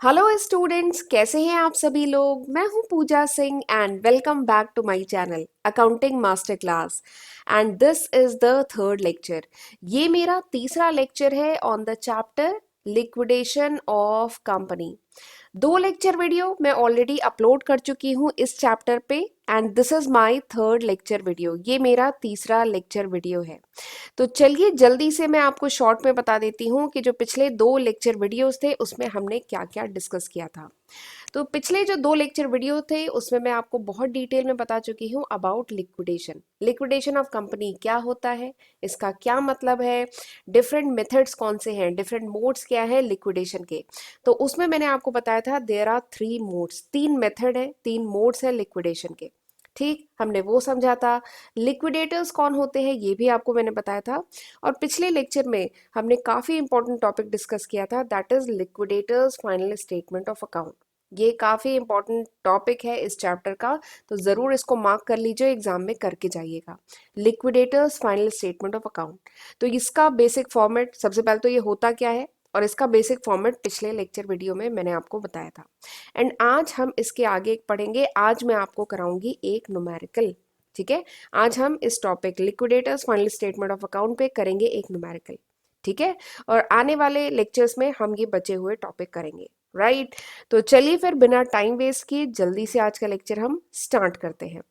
Hello students, कैसे हैं आप सभी लोग। मैं हूं Pooja Singh and welcome back to my channel accounting master class. And this is the third lecture. ये मेरा तीसरा लेक्चर है on the chapter liquidation of company. दो लेक्चर वीडियो मैं ऑलरेडी अपलोड कर चुकी हूँ इस चैप्टर पे and this is my third lecture video. ये मेरा तीसरा लेक्चर वीडियो है। तो चलिए जल्दी से मैं आपको शॉर्ट में बता देती हूँ कि जो पिछले दो लेक्चर वीडियोस थे उसमें हमने क्या क्या डिस्कस किया था। तो पिछले जो दो लेक्चर वीडियो थे उसमें मैं आपको बहुत डिटेल में बता चुकी हूँ about liquidation. Liquidation of company क्या होता है, इसका क्या मतलब है, डिफरेंट मेथड्स कौन से हैं, डिफरेंट मोड्स क्या है लिक्विडेशन के। तो उसमें मैंने आपको बताया था देयर आर थ्री मोड्स, तीन मेथड है, तीन मोड्स है लिक्विडेशन के। ठीक, हमने वो समझा था। लिक्विडेटर्स कौन होते हैं ये भी आपको मैंने बताया था। और पिछले लेक्चर में हमने काफी इंपॉर्टेंट टॉपिक डिस्कस किया था, that is liquidators final statement of account. ये काफी इंपॉर्टेंट टॉपिक है इस चैप्टर का, तो जरूर इसको मार्क कर लीजिए, एग्जाम में करके जाइएगा। Liquidators final statement of account. तो इसका बेसिक फॉर्मेट, सबसे पहले तो ये होता क्या है और इसका बेसिक फॉर्मेट पिछले लेक्चर वीडियो में मैंने आपको बताया था। एंड आज हम इसके आगे पढ़ेंगे। आज मैं आपको कराऊंगी एक न्यूमेरिकल। ठीक है, आज हम इस topic liquidators final statement of account पे करेंगे एक न्यूमेरिकल। ठीक है, और आने वाले लेक्चर्स में हम ये बचे हुए टॉपिक करेंगे। राइट, तो चलिए फिर बिना टाइम वेस्ट किए जल्दी से आज का लेक्चर हम स्टार्ट करते हैं।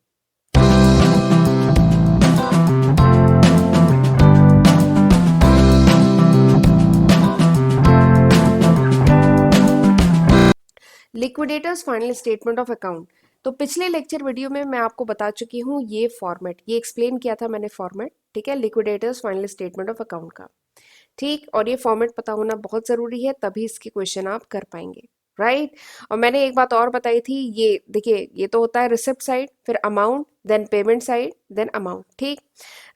Liquidators final statement of account. तो पिछले लेक्चर वीडियो में मैं आपको बता चुकी हूँ ये फॉर्मेट, ये एक्सप्लेन किया था मैंने फॉर्मेट। ठीक है, liquidators final statement of account का। ठीक, और ये फॉर्मेट पता होना बहुत जरूरी है, तभी इसके क्वेश्चन आप कर पाएंगे। राइट, और मैंने एक बात और बताई थी, ये देखिए ये तो होता है रिसिप्ट साइड, फिर amount, then payment side, then amount. ठीक,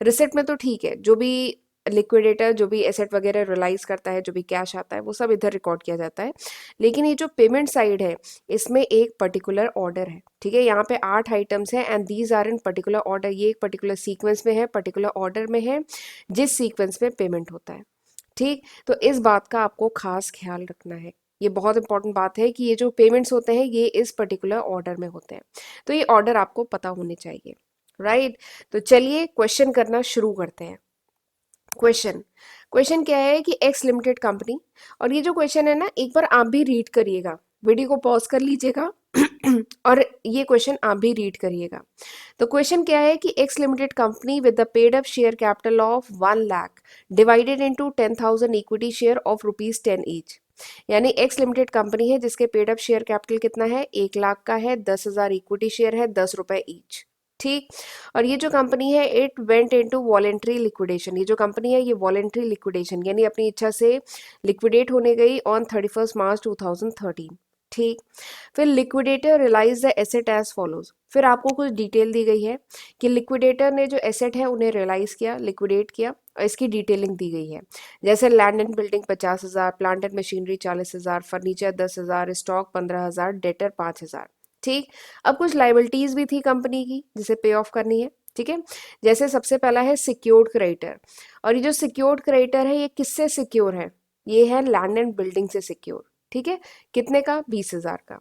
रिसिप्ट में तो ठीक है, जो भी लिक्विडेटर जो भी एसेट वगैरह रियलाइज करता है, जो भी कैश आता है वो सब इधर रिकॉर्ड किया जाता है। लेकिन ये जो पेमेंट साइड है इसमें एक पर्टिकुलर ऑर्डर है। ठीक है, यहाँ पे 8 आइटम्स हैं and these are in particular order. ये एक पर्टिकुलर सीक्वेंस में है, पर्टिकुलर ऑर्डर में है, जिस सीक्वेंस में पेमेंट होता है। ठीक, तो इस बात का आपको खास ख्याल रखना है। ये बहुत इंपॉर्टेंट बात है कि ये जो पेमेंट्स होते हैं ये इस पर्टिकुलर ऑर्डर में होते हैं। तो ये ऑर्डर आपको पता होने चाहिए। राइट, तो चलिए क्वेश्चन करना शुरू करते हैं। क्वेश्चन क्वेश्चन क्या है कि एक्स लिमिटेड कंपनी, और ये जो क्वेश्चन है ना एक बार आप भी रीड करिएगा, वीडियो को पॉज कर लीजिएगा और ये क्वेश्चन आप भी रीड करिएगा। तो क्वेश्चन क्या है कि x limited company with the paid up share capital of 1 lakh divided into 10,000 equity share of ₹10 each. यानी एक्स लिमिटेड कंपनी है जिसके पेड अप शेयर कैपिटल कितना है, 1 लाख का है, 10,000 इक्विटी शेयर है, ₹10 ईच। ठीक, और ये जो कंपनी है it went into voluntary liquidation. ये जो कंपनी है ये वॉलेंट्री लिक्विडेशन यानी अपनी इच्छा से लिक्विडेट होने गई ऑन 31 मार्च 2013। ठीक, फिर liquidator realise the asset as follows. फिर आपको कुछ डिटेल दी गई है कि लिक्विडेटर ने जो एसेट है उन्हें रियलाइज किया, लिक्विडेट किया, और इसकी डिटेलिंग दी गई है। जैसे land and building 50,000, plant and machinery 40,000, furniture 10,000, stock 15,000, debtor 5,000। ठीक, अब कुछ लाइबिलिटीज भी थी कंपनी की जिसे पे ऑफ करनी है। ठीक है, जैसे सबसे पहला है सिक्योर्ड क्रेडिटर, और ये जो सिक्योर्ड क्रेडिटर है ये किससे सिक्योर है, ये है लैंड एंड बिल्डिंग से सिक्योर। ठीक है, कितने का, 20,000 का।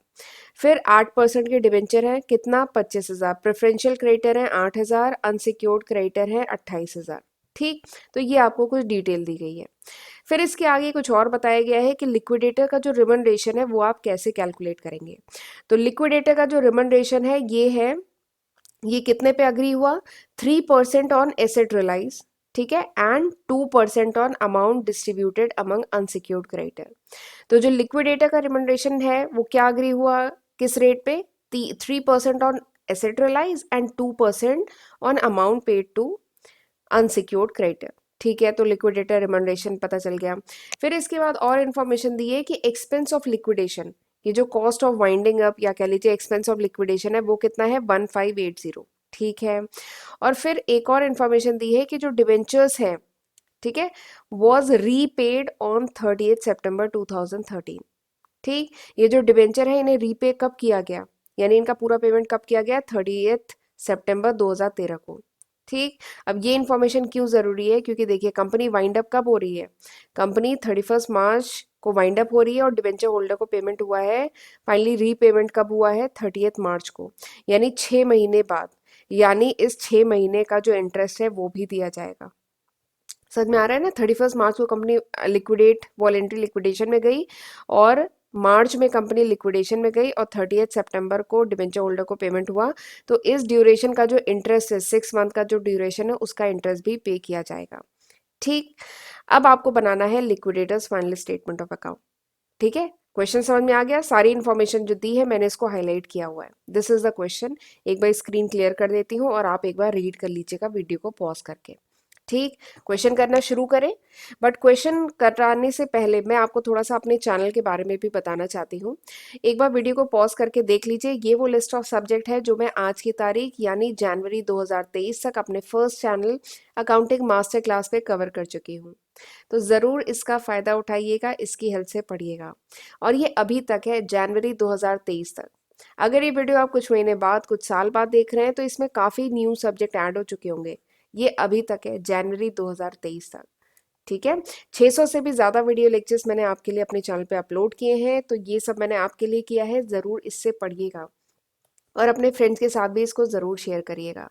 फिर 8% के डिवेंचर है, कितना, 25,000। प्रेफरेंशियल क्रेडिटर है 8,000, अनसिक्योर्ड क्रेडिटर है 28,000। ठीक, तो ये आपको कुछ डिटेल दी गई है। फिर इसके आगे कुछ और बताया गया है कि लिक्विडेटर का जो रिमनरेशन है वो आप कैसे कैलकुलेट करेंगे। तो लिक्विडेटर का जो रिमनरेशन है ये है, ये कितने पे अग्री हुआ, 3% ऑन एसेट रियलाइज, ठीक है, and 2% on amount distributed among unsecured creditor. तो जो लिक्विडेटर का रिमनरेशन है वो क्या अग्री हुआ, किस रेट पे, 3% on asset realise and 2% on amount paid to unsecured creditor. ठीक है, तो लिक्विडेटर रिमनरेशन पता चल गया। फिर इसके बाद और इन्फॉर्मेशन दी है कि एक्सपेंस ऑफ लिक्विडेशन, ये जो कॉस्ट ऑफ वाइंडिंग अप या कह लीजिए एक्सपेंस ऑफ लिक्विडेशन है वो कितना है, 1580। ठीक है, और फिर एक और इन्फॉर्मेशन दी है कि जो डिवेंचर्स है, ठीक है, वॉज रीपेड ऑन 30 सितंबर 2013। ठीक, ये जो डिवेंचर है इन्हें रीपे कब किया गया, यानी इनका पूरा पेमेंट कब किया गया, 30 सितंबर 2013 को। ठीक। अब ये इन्फॉर्मेशन क्यों ज़रूरी है, क्योंकि देखिए कंपनी वाइंड अप कब हो रही है, कंपनी 31 मार्च को वाइंड अप हो रही है और डिबेंचर होल्डर को पेमेंट हुआ है, फाइनली रीपेमेंट कब हुआ है, 30 मार्च को, यानी 6 महीने बाद। यानी इस 6 महीने का जो इंटरेस्ट है वो भी दिया जाएगा। समझ में आ रहा है ना। 31 मार्च को कंपनी लिक्विडेट वॉलेंट्री लिक्विडेशन में गई, और मार्च में कंपनी लिक्विडेशन में गई, और 30 सितंबर को डिबेंचर होल्डर को पेमेंट हुआ। तो इस ड्यूरेशन का जो इंटरेस्ट है, 6 मंथ का जो ड्यूरेशन है, उसका इंटरेस्ट भी पे किया जाएगा। ठीक। अब आपको बनाना है liquidators final statement of account. ठीक है, क्वेश्चन समझ में आ गया। सारी इन्फॉर्मेशन जो दी है मैंने इसको हाईलाइट किया हुआ है। This is the question. एक बार स्क्रीन क्लियर कर देती हूँ और आप एक बार रीड कर लीजिएगा वीडियो को पॉज करके। ठीक, क्वेश्चन करना शुरू करें। बट क्वेश्चन कराने से पहले मैं आपको थोड़ा सा अपने चैनल के बारे में भी बताना चाहती हूँ। एक बार वीडियो को पॉज करके देख लीजिए। ये वो लिस्ट ऑफ सब्जेक्ट है जो मैं आज की तारीख यानी जनवरी 2023 तक अपने first channel accounting master class पे कवर कर चुकी हूँ। तो ज़रूर इसका फ़ायदा उठाइएगा, इसकी हेल्प से पढ़िएगा। और ये अभी तक है, जनवरी 2023 तक। अगर ये वीडियो आप कुछ महीने बाद, कुछ साल बाद देख रहे हैं तो इसमें काफ़ी न्यू सब्जेक्ट ऐड हो चुके होंगे। ये अभी तक है, जनवरी 2023 तक। ठीक है, 600 से भी ज़्यादा वीडियो लेक्चर्स मैंने आपके लिए अपने चैनल पे अपलोड किए हैं, तो ये सब मैंने आपके लिए किया है। ज़रूर इससे पढ़िएगा और अपने फ्रेंड्स के साथ भी इसको ज़रूर शेयर करिएगा।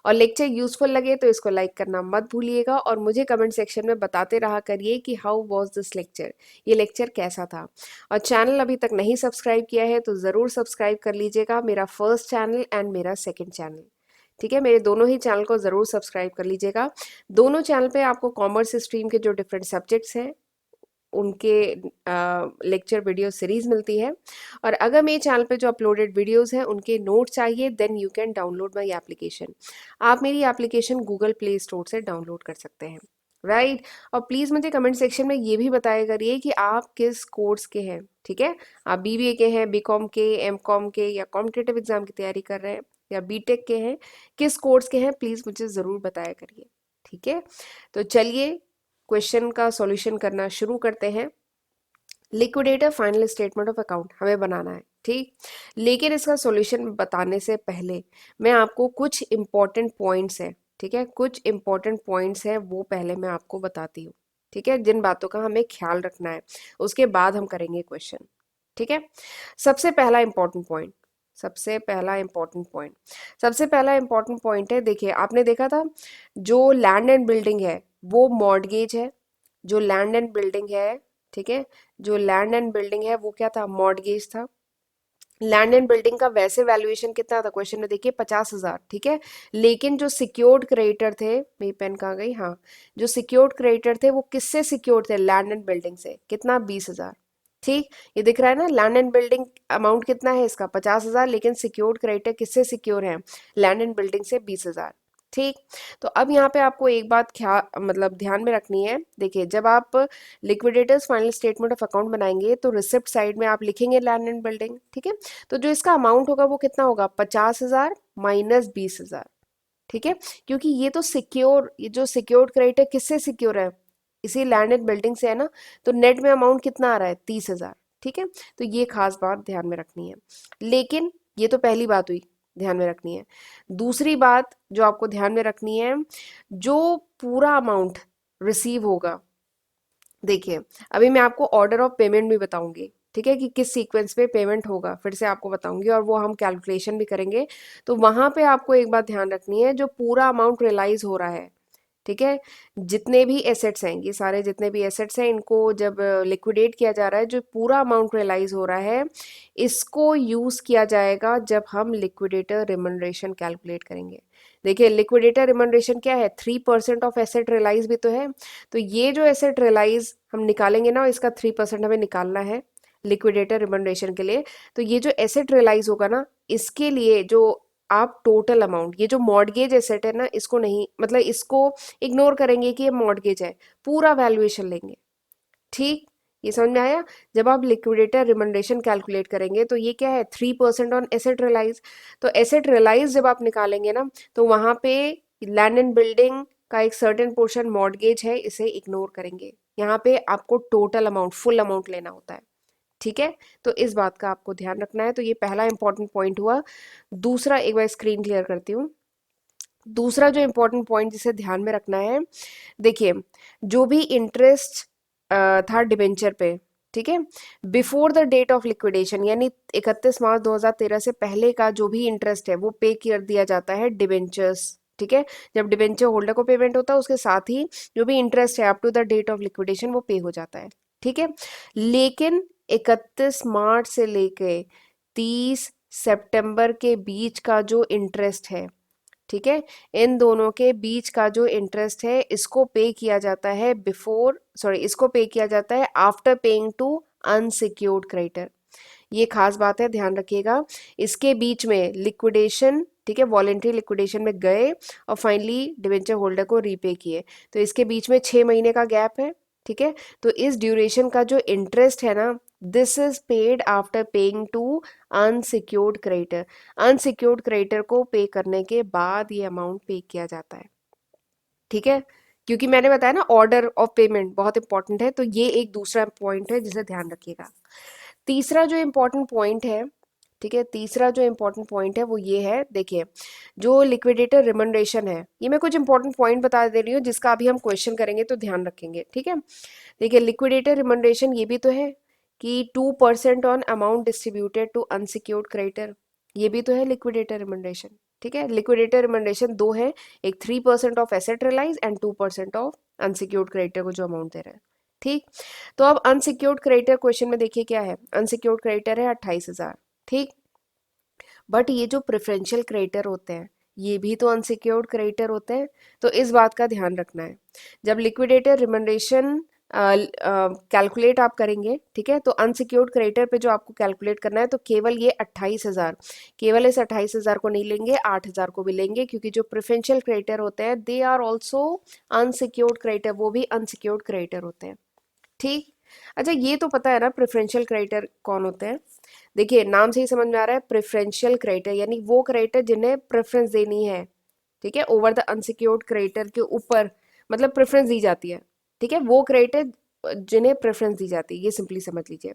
और लेक्चर यूज़फुल लगे तो इसको लाइक करना मत भूलिएगा, और मुझे कमेंट सेक्शन में बताते रहा करिए कि हाउ वाज दिस लेक्चर, ये लेक्चर कैसा था। और चैनल अभी तक नहीं सब्सक्राइब किया है तो ज़रूर सब्सक्राइब कर लीजिएगा, मेरा फर्स्ट चैनल एंड मेरा सेकंड चैनल। ठीक है, मेरे दोनों ही चैनल को ज़रूर सब्सक्राइब कर लीजिएगा। दोनों चैनल पे आपको कॉमर्स स्ट्रीम के जो डिफरेंट सब्जेक्ट्स हैं उनके लेक्चर वीडियो सीरीज मिलती है। और अगर मेरे चैनल पे जो अपलोडेड वीडियोस हैं उनके नोट चाहिए, then you can download my application. आप मेरी एप्लीकेशन गूगल प्ले स्टोर से डाउनलोड कर सकते हैं। राइट। और प्लीज़ मुझे कमेंट सेक्शन में ये भी बताया करिए कि आप किस कोर्स के हैं। ठीक है, आप बीबीए के हैं, बीकॉम के, एमकॉम के, या कॉम्पिटिटिव एग्जाम की तैयारी कर रहे हैं, या बीटेक के हैं, किस कोर्स के हैं, प्लीज़ मुझे ज़रूर बताया करिए। ठीक है, तो चलिए क्वेश्चन का सॉल्यूशन करना शुरू करते हैं। Liquidator final statement of account हमें बनाना है। ठीक, लेकिन इसका सॉल्यूशन बताने से पहले मैं आपको कुछ इंपॉर्टेंट पॉइंट्स है, ठीक है, कुछ इंपॉर्टेंट पॉइंट्स है वो पहले मैं आपको बताती हूँ। ठीक है, जिन बातों का हमें ख्याल रखना है, उसके बाद हम करेंगे क्वेश्चन। ठीक है, सबसे पहला इंपॉर्टेंट पॉइंट, सबसे पहला इंपॉर्टेंट पॉइंट है, देखिए आपने देखा था जो लैंड एंड बिल्डिंग है वो मॉर्टगेज है। जो लैंड एंड बिल्डिंग है, ठीक है, जो लैंड एंड बिल्डिंग है वो क्या था, मॉर्टगेज था। लैंड एंड बिल्डिंग का वैसे वैल्यूएशन कितना था, क्वेश्चन में देखिए 50,000। ठीक है, लेकिन जो सिक्योर्ड क्रेडिटर थे, मेरी पेन कहाँ गई, हाँ, जो सिक्योर्ड क्रेडिटर थे वो किससे सिक्योर्ड थे, लैंड एंड बिल्डिंग से। कितना, 20,000। ठीक, ये दिख रहा है ना, लैंड एंड बिल्डिंग अमाउंट कितना है इसका, 50,000, लेकिन सिक्योर्ड क्रेडिटर किससे सिक्योर है, लैंड एंड बिल्डिंग से, 20,000। ठीक, तो अब यहाँ पे आपको एक बात ख्याल मतलब ध्यान में रखनी है। देखिए जब आप liquidators final statement of account बनाएंगे तो रिसिप्ट साइड में आप लिखेंगे लैंड एंड बिल्डिंग। ठीक है, तो जो इसका अमाउंट होगा वो कितना होगा, 50,000 माइनस 20,000। ठीक है, क्योंकि ये तो सिक्योर, ये जो सिक्योर्ड क्रेडिटर किससे सिक्योर है, इसी लैंड एंड बिल्डिंग से है ना, तो नेट में अमाउंट कितना आ रहा है, 30,000। ठीक है, तो ये खास बात ध्यान में रखनी है। लेकिन ये तो पहली बात हुई, ध्यान में रखनी है। दूसरी बात जो आपको ध्यान में रखनी है, जो पूरा अमाउंट रिसीव होगा, देखिए अभी मैं आपको ऑर्डर ऑफ पेमेंट भी बताऊंगी। ठीक है, कि किस सीक्वेंस पे पेमेंट होगा, फिर से आपको बताऊंगी, और वो हम कैलकुलेशन भी करेंगे। तो वहां पे आपको एक बात ध्यान रखनी है, जो पूरा अमाउंट रियलाइज हो रहा है, ठीक है, जितने भी एसेट्स हैं, ये सारे जितने भी एसेट्स हैं, इनको जब लिक्विडेट किया जा रहा है, जो पूरा अमाउंट रियलाइज हो रहा है, इसको यूज किया जाएगा जब हम लिक्विडेटर रिमनरेशन कैलकुलेट करेंगे। देखिए लिक्विडेटर रिमनरेशन क्या है, 3% ऑफ एसेट रियलाइज भी तो है। तो ये जो एसेट रियलाइज हम निकालेंगे ना, इसका 3% हमें निकालना है लिक्विडेटर रिमनरेशन के लिए। तो ये जो एसेट रियलाइज होगा ना, इसके लिए जो आप टोटल अमाउंट, ये जो मॉर्टगेज एसेट है ना, इसको नहीं, मतलब इसको इग्नोर करेंगे कि ये मॉर्टगेज है, पूरा वैल्यूएशन लेंगे। ठीक, ये समझ में आया। जब आप लिक्विडेटर रिमनरेशन कैलकुलेट करेंगे तो ये क्या है, 3% ऑन एसेट रियलाइज। तो एसेट रियलाइज जब आप निकालेंगे ना, तो वहां पे लैंड एंड बिल्डिंग का एक सर्टेन पोर्शन मॉर्टगेज है, इसे इग्नोर करेंगे। यहाँ पे आपको टोटल अमाउंट, फुल अमाउंट लेना होता है। ठीक है, तो इस बात का आपको ध्यान रखना है। तो ये पहला इंपॉर्टेंट पॉइंट हुआ। दूसरा, एक बार स्क्रीन क्लियर करती हूँ। दूसरा जो इम्पोर्टेंट पॉइंट जिसे ध्यान में रखना है, देखिए जो भी इंटरेस्ट था डिबेंचर पे, ठीक है, before the date of liquidation यानी 31 मार्च 2013 से पहले का जो भी इंटरेस्ट है वो पे कर दिया जाता है डिबेंचर्स, ठीक है। जब डिबेंचर होल्डर को पेमेंट होता है उसके साथ ही जो भी इंटरेस्ट है up to the date of liquidation वो पे हो जाता है, ठीक है। लेकिन 31 मार्च से लेके 30 सितंबर के बीच का जो इंटरेस्ट है, ठीक है, इन दोनों के बीच का जो इंटरेस्ट है इसको पे किया जाता है इसको पे किया जाता है after paying to unsecured creditor. ये खास बात है, ध्यान रखिएगा। इसके बीच में लिक्विडेशन, ठीक है, वॉलेंट्री लिक्विडेशन में गए और फाइनली डिवेंचर होल्डर को रीपे किए, तो इसके बीच में 6 महीने का गैप है, ठीक है। तो इस ड्यूरेशन का जो इंटरेस्ट है ना, this is paid after paying to unsecured creditor. Unsecured creditor को पे करने के बाद ये अमाउंट पे किया जाता है, ठीक है। क्योंकि मैंने बताया ना ऑर्डर ऑफ पेमेंट बहुत इंपॉर्टेंट है, तो ये एक दूसरा पॉइंट है जिसे ध्यान रखिएगा। तीसरा जो इम्पोर्टेंट पॉइंट है, ठीक है, तीसरा जो इम्पोर्टेंट पॉइंट है वो ये है, देखिए जो लिक्विडेटर रिमनरेशन है, ये मैं कुछ इंपॉर्टेंट पॉइंट बता दे रही हूँ जिसका अभी हम क्वेश्चन करेंगे तो ध्यान रखेंगे, ठीक है। देखिए लिक्विडेटर रिमनरेशन ये भी तो है कि 2% on amount distributed to unsecured creditor, ये भी तो है लिक्विडेटर रिमनरेशन, ठीक है। लिक्विडेटर रिमनरेशन दो है, एक 3% of asset realise and 2% of unsecured creditor को जो अमाउंट दे रहे हैं, ठीक। तो अब अनसिक्योर्ड क्रेडिटर क्वेश्चन में देखिए क्या है, अनसिक्योर्ड क्रेडिटर है 28,000, ठीक। बट ये जो प्रेफरेंशियल क्रेडिटर होते हैं ये भी तो अनसिक्योर्ड क्रेडिटर होते हैं, तो इस बात का ध्यान रखना है। जब लिक्विडेटर रिमनरेशन कैलकुलेट आप करेंगे, ठीक है, तो अनसिक्योर्ड क्रेडिटर पे जो आपको कैलकुलेट करना है तो केवल ये 28,000, केवल इस 28,000 को नहीं लेंगे, 8,000 को भी लेंगे, क्योंकि जो प्रेफरेंशियल क्रेडिटर होते हैं they are also unsecured creditor, वो भी अनसिक्योर्ड क्रेडिटर होते हैं, ठीक। अच्छा ये तो पता है ना प्रेफरेंशियल क्रेडिटर कौन होते हैं, देखिए नाम से ही समझ में आ रहा है, प्रेफरेंशियल क्रेडिटर यानी वो क्रेडिटर जिन्हें प्रेफरेंस देनी है, ठीक है, ओवर द अनसिक्योर्ड क्रेडिटर के ऊपर, मतलब प्रेफरेंस दी जाती है, ठीक है, वो क्रेडिटर जिन्हें प्रेफरेंस दी जाती है, ये सिंपली समझ लीजिए।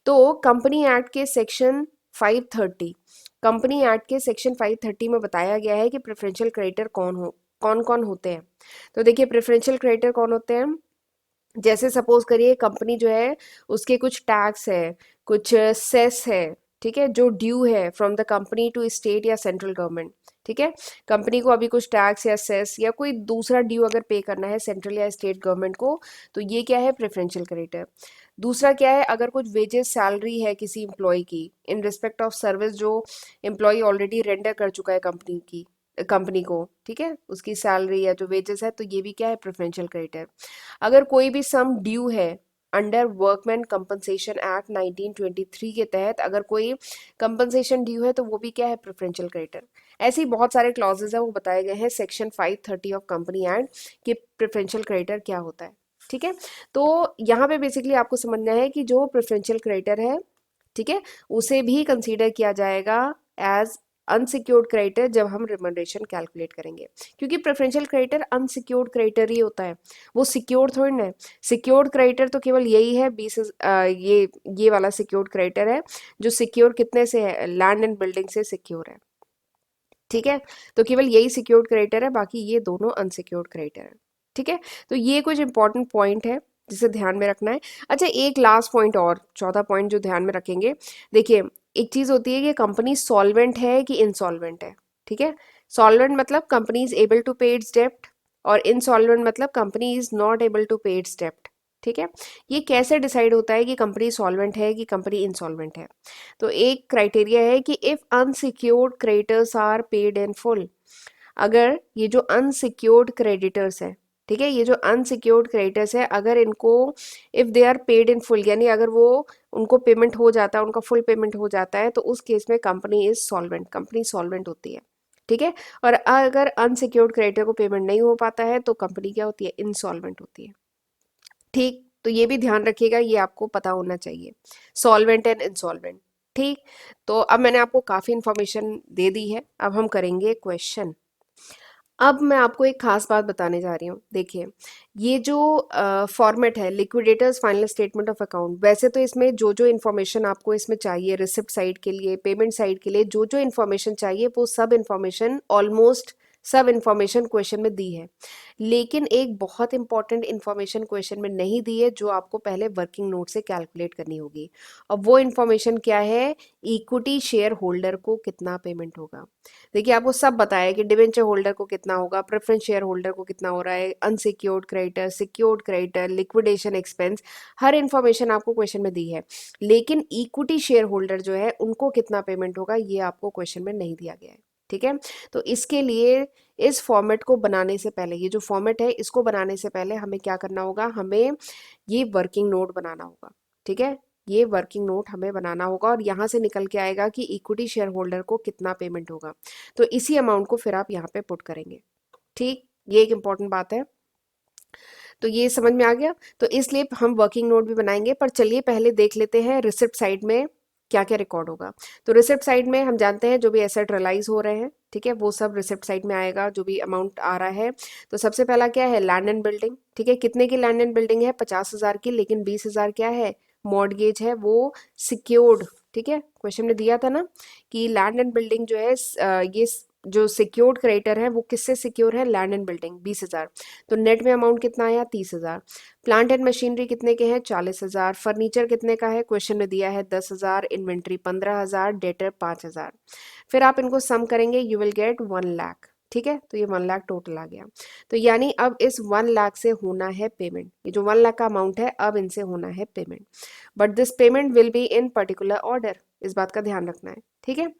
तो कंपनी एक्ट के सेक्शन 530, कंपनी एक्ट के सेक्शन 530 में बताया गया है कि प्रेफरेंशियल क्रेडिटर कौन कौन होते हैं। तो देखिए प्रेफरेंशियल क्रेडिटर कौन होते हैं, जैसे सपोज करिए कंपनी जो है उसके कुछ टैक्स है, कुछ सेस है, ठीक है, जो ड्यू है from the company to state या सेंट्रल गवर्नमेंट, ठीक है। कंपनी को अभी कुछ टैक्स या सेस या कोई दूसरा ड्यू अगर पे करना है सेंट्रल या स्टेट गवर्नमेंट को, तो ये क्या है, प्रेफरेंशियल क्रेडिटर। दूसरा क्या है, अगर कुछ वेजेस सैलरी है किसी एम्प्लॉय की इन रिस्पेक्ट ऑफ सर्विस जो एम्प्लॉय ऑलरेडी रेंडर कर चुका है कंपनी को, ठीक है, उसकी सैलरी या जो वेजेस है, तो ये भी क्या है, प्रेफरेंशियल क्रेडिटर। अगर कोई भी सम ड्यू है अंडर वर्कमैन कंपनसेशन एक्ट 1923 के तहत, अगर कोई कंपनसेशन ड्यू है तो वो भी क्या है, प्रेफरेंशियल क्रेडिटर। ऐसे ही बहुत सारे क्लॉजेज है वो बताए गए हैं सेक्शन 530 ऑफ कंपनी एक्ट कि प्रेफरेंशियल क्रेडिटर क्या होता है, ठीक है। तो यहाँ पे बेसिकली आपको समझना है कि जो प्रेफरेंशियल क्रेडिटर है, ठीक है, उसे भी कंसीडर किया जाएगा एज अनसिक्योर्ड क्रेडिटर जब हम रिमनरेशन कैलकुलेट करेंगे, क्योंकि प्रेफरेंशियल क्रेडिटर अनसिक्योर्ड क्रेडिटर ही होता है, वो सिक्योर्ड थोड़ी ना है। सिक्योर्ड क्रेडिटर तो केवल यही है, ये वाला सिक्योर्ड क्रेडिटर है जो सिक्योर कितने से है, लैंड एंड बिल्डिंग से सिक्योर है, ठीक है। तो केवल यही सिक्योर्ड क्रेडिटर है, बाकी ये दोनों अनसिक्योर्ड क्रेडिटर है, ठीक है। तो ये कुछ इंपॉर्टेंट पॉइंट है जिसे ध्यान में रखना है। अच्छा एक लास्ट पॉइंट और, चौथा पॉइंट जो ध्यान में रखेंगे, देखिए एक चीज होती है कि कंपनी सॉल्वेंट है कि इंसॉल्वेंट है, ठीक है। सॉल्वेंट मतलब company is able to pay its डेप्ट, और इनसॉल्वेंट मतलब company is not able to pay its डेप्ट, ठीक है। ये कैसे डिसाइड होता है कि कंपनी सॉल्वेंट है कि कंपनी इंसॉल्वेंट है, तो एक क्राइटेरिया है कि if unsecured creditors are paid in full, अगर ये जो अनसिक्योर्ड क्रेडिटर्स है, ठीक है, ये जो अनसिक्योर्ड क्रेडिटर्स है अगर इनको if they are paid in full यानी अगर वो उनको पेमेंट हो जाता है, उनका फुल पेमेंट हो जाता है, तो उस केस में company is solvent, company solvent होती है, ठीक है। और अगर अनसिक्योर्ड क्रेडिटर को पेमेंट नहीं हो पाता है तो कंपनी क्या होती है, इंसॉल्वेंट होती है, ठीक। तो ये भी ध्यान रखिएगा, ये आपको पता होना चाहिए, सॉल्वेंट एंड इंसॉल्वेंट, ठीक। तो अब मैंने आपको काफ़ी इन्फॉर्मेशन दे दी है, अब हम करेंगे क्वेश्चन। अब मैं आपको एक खास बात बताने जा रही हूँ, देखिए ये जो फॉर्मेट है liquidators final statement of account, वैसे तो इसमें जो जो इन्फॉर्मेशन आपको इसमें चाहिए रिसिप्ट साइड के लिए, पेमेंट साइड के लिए जो जो इन्फॉर्मेशन चाहिए वो सब इन्फॉर्मेशन ऑलमोस्ट सब इन्फॉर्मेशन क्वेश्चन में दी है, लेकिन एक बहुत इंपॉर्टेंट इन्फॉर्मेशन क्वेश्चन में नहीं दी है जो आपको पहले वर्किंग नोट से कैलकुलेट करनी होगी। और वो इन्फॉर्मेशन क्या है, इक्विटी शेयर होल्डर को कितना पेमेंट होगा। देखिए आपको सब बताया है कि डिवेंचर होल्डर को कितना होगा, प्रेफरेंस शेयर होल्डर को कितना हो रहा है, unsecured creditor, secured creditor, liquidation expense, हर इन्फॉर्मेशन आपको क्वेश्चन में दी है। लेकिन इक्विटी शेयर होल्डर जो है उनको कितना पेमेंट होगा ये आपको क्वेश्चन में नहीं दिया गया है। ठीक है, तो इसके लिए इस फॉर्मेट को बनाने से पहले, ये जो फॉर्मेट है इसको बनाने से पहले हमें क्या करना होगा, हमें ये वर्किंग नोट बनाना होगा। ठीक है, ये वर्किंग नोट हमें बनाना होगा और यहाँ से निकल के आएगा कि इक्विटी शेयर होल्डर को कितना पेमेंट होगा, तो इसी अमाउंट को फिर आप यहाँ पे पुट करेंगे। ठीक, ये एक इंपॉर्टेंट बात है। तो ये समझ में आ गया, तो इसलिए हम वर्किंग नोट भी बनाएंगे। पर चलिए पहले देख लेते हैं रिसिप्ट साइड में क्या क्या रिकॉर्ड होगा। तो रिसिप्ट साइड में हम जानते हैं जो भी एसेट रियलाइज हो रहे हैं, ठीक है, वो सब रिसिप्ट साइड में आएगा, जो भी अमाउंट आ रहा है। तो सबसे पहला क्या है, लैंड एंड बिल्डिंग। ठीक है, कितने की लैंड एंड बिल्डिंग है, 50,000 की, लेकिन 20,000 क्या है, मॉर्गेज है, वो सिक्योर्ड। ठीक है, क्वेश्चन में दिया था ना कि लैंड एंड बिल्डिंग जो है ये जो सिक्योर्ड क्रेडिटर है वो किससे सिक्योर है, लैंड एंड बिल्डिंग, 20,000। तो नेट में अमाउंट कितना आया, 30,000। प्लांट एंड मशीनरी कितने के हैं, 40,000। फर्नीचर कितने का है, क्वेश्चन में दिया है 10,000। इन्वेंट्री 15,000। डेटर 5,000। फिर आप इनको सम करेंगे, यू विल गेट 1 लाख। ठीक है, तो ये 1 लाख टोटल आ गया। तो यानी अब इस 1 लाख से होना है पेमेंट, ये जो 1 लाख का अमाउंट है अब इनसे होना है payment. But this payment will be in particular order, इस बात का ध्यान रखना है। ठीक है,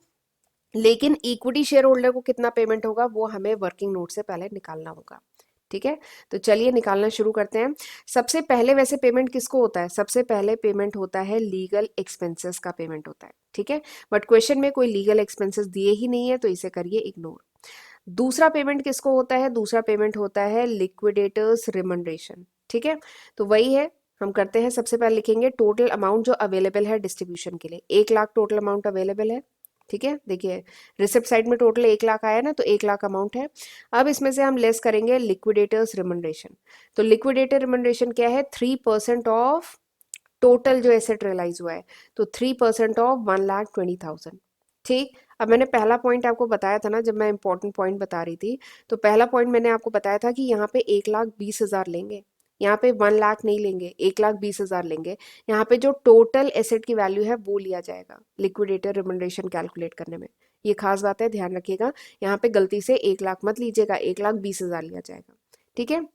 लेकिन इक्विटी शेयर होल्डर को कितना पेमेंट होगा वो हमें वर्किंग नोट से पहले निकालना होगा। ठीक है, तो चलिए निकालना शुरू करते हैं। सबसे पहले वैसे पेमेंट किसको होता है, सबसे पहले पेमेंट होता है लीगल एक्सपेंसेस का पेमेंट होता है। ठीक है, बट क्वेश्चन में कोई लीगल एक्सपेंसेस दिए ही नहीं है तो इसे करिए इग्नोर। दूसरा पेमेंट किसको होता है, दूसरा पेमेंट होता है लिक्विडेटर्स रिमनरेशन। ठीक है, तो वही है, हम करते हैं। सबसे पहले लिखेंगे टोटल अमाउंट जो अवेलेबल है डिस्ट्रीब्यूशन के लिए, 1 लाख टोटल अमाउंट अवेलेबल है। ठीक है, देखिए रिसिप्ट साइड में टोटल 1 लाख आया ना, तो 1 लाख अमाउंट है। अब इसमें से हम लेस करेंगे लिक्विडेटर्स रिमनरेशन। तो लिक्विडेटर रिमनरेशन क्या है, 3% ऑफ टोटल जो एसेट रियलाइज हुआ है, तो 3% ऑफ 1,20,000। ठीक, अब मैंने पहला पॉइंट आपको बताया था ना, जब मैं इंपॉर्टेंट पॉइंट बता रही थी, तो पहला पॉइंट मैंने आपको बताया था कि यहाँ पे 1,20,000 लेंगे, यहाँ पे 1 लाख नहीं लेंगे, 1,20,000 लेंगे। यहाँ पे जो टोटल एसेट की वैल्यू है वो लिया जाएगा लिक्विडेटर रिमनरेशन कैलकुलेट करने में। ये खास बात है, ध्यान रखिएगा, यहाँ पे गलती से 1 लाख मत लीजिएगा, 1,20,000 लिया जाएगा। ठीक है,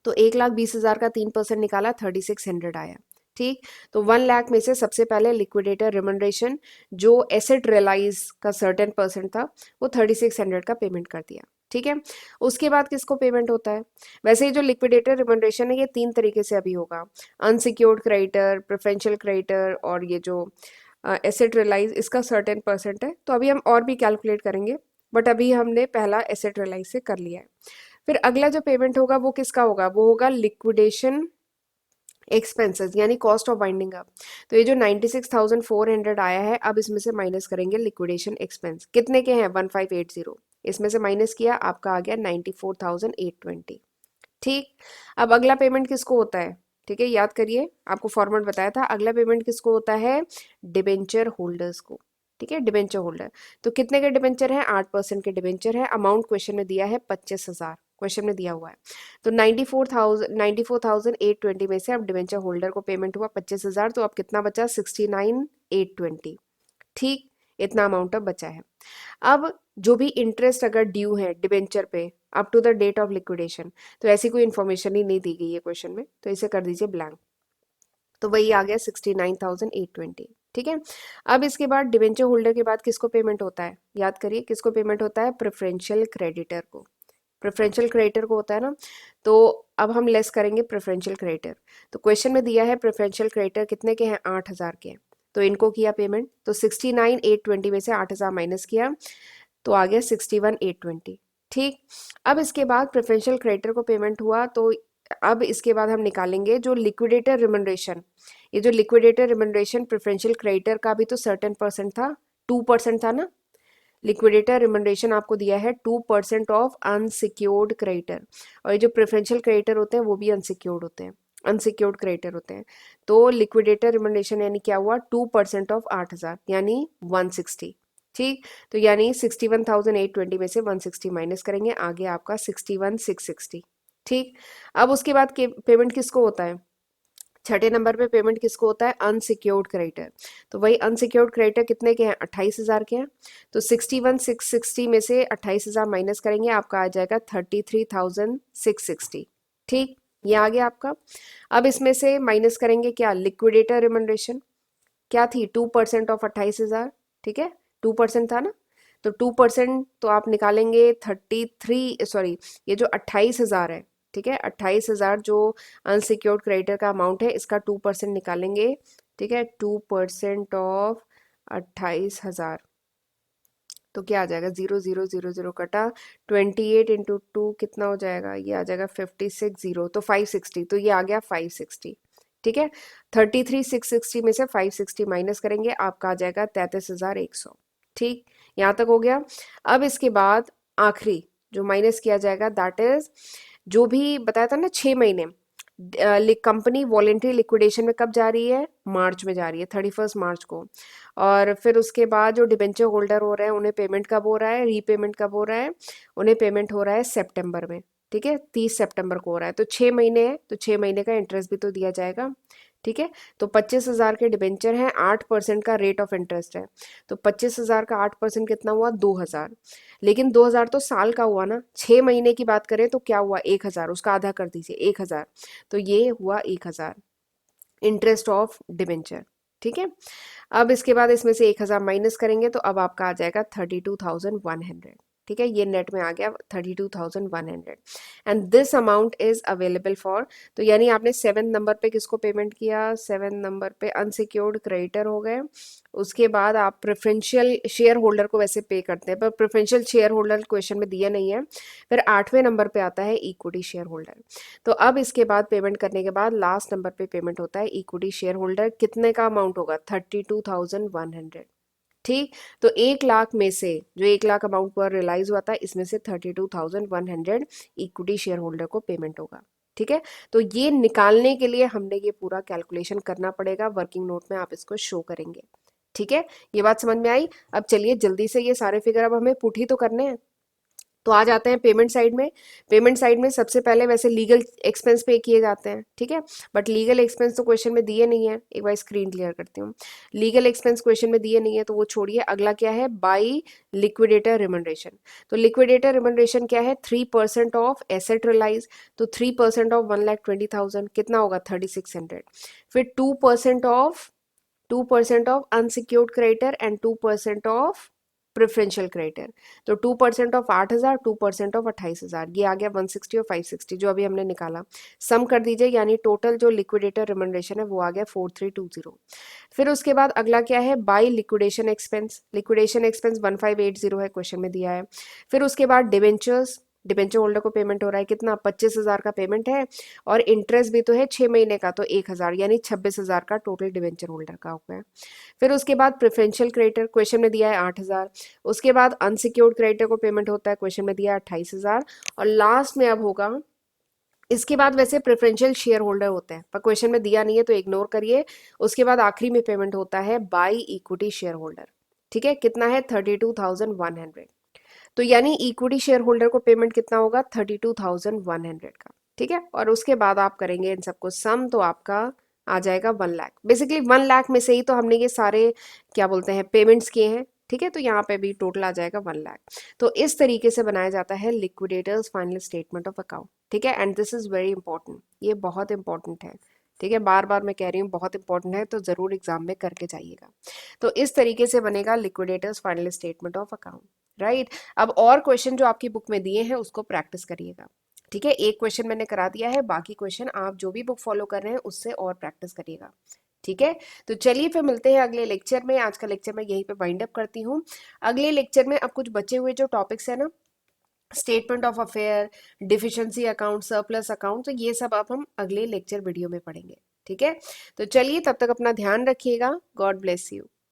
तो 1,20,000 का 3% निकाला, 3,600 आया। ठीक, तो 1 लाख में से सबसे पहले लिक्विडेटर रिमनरेशन जो एसेट रियलाइज का सर्टेन परसेंट था वो 3,600 का पेमेंट कर दिया। ठीक है, उसके बाद किसको पेमेंट होता है, वैसे ही जो लिक्विडेटर रिमनरेशन है ये 3 तरीके से अभी होगा, अनसिक्योर्ड क्रेडिटर, प्रेफरेंशियल क्रेडिटर, और ये जो एसेट रियलाइज इसका सर्टेन परसेंट है। तो अभी हम और भी कैलकुलेट करेंगे, बट अभी हमने पहला एसेट रियलाइज से कर लिया है। फिर अगला जो पेमेंट होगा वो किसका होगा, वो होगा लिक्विडेशन एक्सपेंसेस, यानी कॉस्ट ऑफ वाइंडिंग अप। तो ये जो 96,400 आया है, अब इसमें से माइनस करेंगे लिक्विडेशन एक्सपेंस, कितने के हैं, 1580, इसमें से माइनस किया, आपका आ गया 94,820। ठीक, अब अगला पेमेंट किसको होता है, ठीक है, याद करिए, आपको फॉर्मेट बताया था, अगला पेमेंट किसको होता है, डिबेंचर होल्डर्स को। ठीक है, डिबेंचर होल्डर, तो कितने के डिबेंचर है, 8% के डिबेंचर है। अमाउंट क्वेश्चन में दिया है 25,000, क्वेश्चन में दिया हुआ है। तो 94,820 में से अब डिबेंचर होल्डर को पेमेंट हुआ 25,000, तो अब कितना बचा, 69,820। ठीक, इतना अमाउंट अब बचा है। अब जो भी इंटरेस्ट अगर ड्यू है डिबेंचर पे up to the date of liquidation, तो ऐसी कोई इन्फॉर्मेशन ही नहीं दी गई है क्वेश्चन में, तो इसे कर दीजिए ब्लैंक। तो वही आ गया 69,820। ठीक है, अब इसके बाद डिबेंचर होल्डर के बाद किसको पेमेंट होता है, याद करिए किसको पेमेंट होता है, प्रेफरेंशियल क्रेडिटर को। प्रेफरेंशियल क्रेडिटर को होता है ना, तो अब हम लेस करेंगे प्रेफरेंशियल क्रेडिटर। तो क्वेश्चन में दिया है प्रेफरेंशियल क्रेडिटर कितने के हैं, 8,000 के हैं, तो इनको किया पेमेंट, तो 69,820 में से 8,000 माइनस किया, तो आ गया 61,820। ठीक, अब इसके बाद प्रेफरेंशियल क्रेडिटर को पेमेंट हुआ, तो अब इसके बाद हम निकालेंगे जो लिक्विडेटर रिमनरेशन। ये जो लिक्विडेटर रिमनरेशन प्रेफरेंशियल क्रेडिटर का भी तो सर्टेन परसेंट था, 2% था ना, लिक्विडेटर रिमनरेशन आपको दिया है 2% ऑफ अनसिक्योर्ड क्रेडिटर, और ये जो प्रेफरेंशियल क्रेडिटर होते हैं वो भी अनसिक्योर्ड होते हैं, अनसिक्योर्ड क्रेडिटर होते हैं। तो लिक्विडेटर रिमनरेशन यानी क्या हुआ, 2% ऑफ 8,000 यानी 160। ठीक, तो यानी 61,820 में से 160 माइनस करेंगे, आगे आपका 61,660। ठीक, अब उसके बाद पेमेंट किसको होता है, छठे नंबर पे पेमेंट किसको होता है, अनसिक्योर्ड क्रेडिटर। तो वही अनसिक्योर्ड क्रेडिटर कितने के हैं, 28,000 के हैं। तो 61,660 में से 28,000 माइनस करेंगे, आपका आ जाएगा 33,660। ठीक, ये आ गया आपका। अब इसमें से माइनस करेंगे क्या, लिक्विडेटर रिमनरेशन क्या थी, 2% ऑफ 28,000। ठीक है, 2% था ना, तो 2% तो आप निकालेंगे 33, सॉरी, ये जो 28,000 है, ठीक है, 28,000 जो अनसिक्योर्ड क्रेडिटर का अमाउंट है, इसका 2% निकालेंगे। ठीक है, 2% ऑफ 28,000, तो क्या आ जाएगा, 0,0,0,0 कटा 28 × 2 कितना हो जाएगा, ये आ जाएगा 56, 0 तो 560, तो ये आ गया 560। ठीक है, 33,660 में से 560 माइनस करेंगे, आपका आ जाएगा 33,100। ठीक, यहाँ तक हो गया। अब इसके बाद आखिरी जो माइनस किया जाएगा, दैट इज जो भी बताया था ना 6 महीने, कंपनी वॉलेंट्री लिक्विडेशन में कब जा रही है, मार्च में जा रही है, 31 मार्च को। और फिर उसके बाद जो डिबेंचर होल्डर हो रहे हैं उन्हें पेमेंट कब हो रहा है, रीपेमेंट कब हो रहा है, उन्हें पेमेंट हो रहा है सितंबर में। ठीक है, 30 सितंबर को हो रहा है, तो 6 महीने है, तो 6 महीने का इंटरेस्ट भी तो दिया जाएगा। ठीक है, तो 25,000 के डिबेंचर हैं, 8% का रेट ऑफ इंटरेस्ट है, तो 25,000 का 8% कितना हुआ, 2,000। लेकिन 2,000 तो साल का हुआ ना, 6 महीने की बात करें तो क्या हुआ, 1,000, उसका आधा कर दीजिए, 1,000, तो ये हुआ 1,000 इंटरेस्ट ऑफ डिबेंचर। ठीक है, अब इसके बाद इसमें से 1,000 माइनस करेंगे, तो अब आपका आ जाएगा 32,100। ठीक है, ये नेट में आ गया 32,100, and this amount is available for, तो यानी आपने 7 नंबर पे किसको पेमेंट किया, 7 नंबर पे अनसिक्योर्ड क्रेडिटर हो गए। उसके बाद आप प्रेफरेंशियल शेयर होल्डर को वैसे पे करते हैं, पर प्रेफरेंशियल शेयर होल्डर क्वेश्चन में दिया नहीं है। फिर 8वें नंबर पे आता है इक्विटी शेयर होल्डर। तो अब इसके बाद पेमेंट करने के बाद लास्ट नंबर पे पेमेंट होता है इक्विटी शेयर होल्डर, कितने का अमाउंट होगा, 32,100। ठीक, तो 1 लाख में से जो 1 लाख अमाउंट पर रियलाइज हुआ था, इसमें से 32,100 इक्विटी शेयर होल्डर को पेमेंट होगा। ठीक है, तो ये निकालने के लिए हमने ये पूरा कैलकुलेशन करना पड़ेगा, वर्किंग नोट में आप इसको शो करेंगे। ठीक है, ये बात समझ में आई। अब चलिए जल्दी से ये सारे फिगर अब हमें पुट ही तो करने हैं, तो आ जाते हैं पेमेंट साइड में। पेमेंट साइड में सबसे पहले वैसे लीगल एक्सपेंस पे किए जाते हैं, ठीक है, बट लीगल एक्सपेंस तो क्वेश्चन में दिए नहीं है, एक बार स्क्रीन क्लियर करती हूँ। लीगल एक्सपेंस क्वेश्चन में दिए नहीं है, तो वो छोड़िए। अगला क्या है, बाई लिक्विडेटर रिमनरेशन। तो लिक्विडेटर रिमनरेशन क्या है, 3% ऑफ एसेट रिलाइज, तो 3% ऑफ 1,20,000 कितना होगा, 3,600। फिर 2% of unsecured creditor and 2% of preferential creditor. तो 2% ऑफ 8,000, 2% ऑफ 28,000, ये आ गया 160 और 560 जो अभी हमने निकाला। सम कर दीजिए, यानी टोटल जो लिक्विडेटर रिमनरेशन है वो आ गया 4,320। फिर उसके बाद अगला क्या है, by liquidation expense. Liquidation expense 1,580 है, क्वेश्चन में दिया है। फिर उसके बाद डिबेंचर्स, डिबेंचर होल्डर को पेमेंट हो रहा है कितना, 25,000 का पेमेंट है, और इंटरेस्ट भी तो है 6 महीने का, तो 1,000, यानी 26,000 का टोटल डिबेंचर होल्डर का हो गया। फिर उसके बाद प्रेफरेंशियल क्रेडिटर, क्वेश्चन में दिया है 8,000। उसके बाद अनसिक्योर्ड क्रेडिटर को पेमेंट होता है, क्वेश्चन में दिया है 28,000। और लास्ट में अब होगा, इसके बाद वैसे प्रेफरेंशियल शेयर होल्डर होते हैं, पर क्वेश्चन में दिया नहीं है तो इग्नोर करिए। उसके बाद आखिरी में पेमेंट होता है बाई इक्विटी शेयर होल्डर। ठीक है, कितना है, 32,100। तो यानी इक्विटी शेयर होल्डर को पेमेंट कितना होगा, 32,100 का। ठीक है, और उसके बाद आप करेंगे इन सबको सम, तो आपका आ जाएगा 1 लाख। बेसिकली 1 लाख में से ही तो हमने ये सारे क्या बोलते हैं पेमेंट्स किए हैं। ठीक है, तो यहाँ पे भी टोटल आ जाएगा 1 लाख। तो इस तरीके से बनाया जाता है liquidators final statement of account. ठीक है, and this is very important, ये बहुत इंपॉर्टेंट है। ठीक है, बार बार मैं कह रही हूँ बहुत इंपॉर्टेंट है, तो जरूर एग्जाम में करके जाइएगा। तो इस तरीके से बनेगा liquidators final statement of account, right. अब और क्वेश्चन जो आपकी बुक में दिए हैं उसको प्रैक्टिस करिएगा। ठीक है, एक क्वेश्चन मैंने करा दिया है, बाकी क्वेश्चन आप जो भी बुक फॉलो कर रहे हैं उससे और प्रैक्टिस करिएगा। ठीक है, तो चलिए फिर मिलते हैं अगले लेक्चर में। आज का लेक्चर मैं यहीं पे वाइंड अप करती हूँ। अगले लेक्चर में अब कुछ बचे हुए जो टॉपिक्स है ना, statement of affair, deficiency account, surplus account, तो ये सब अब हम अगले लेक्चर वीडियो में पढ़ेंगे। ठीक है, तो चलिए तब तक अपना ध्यान रखिएगा। God bless you.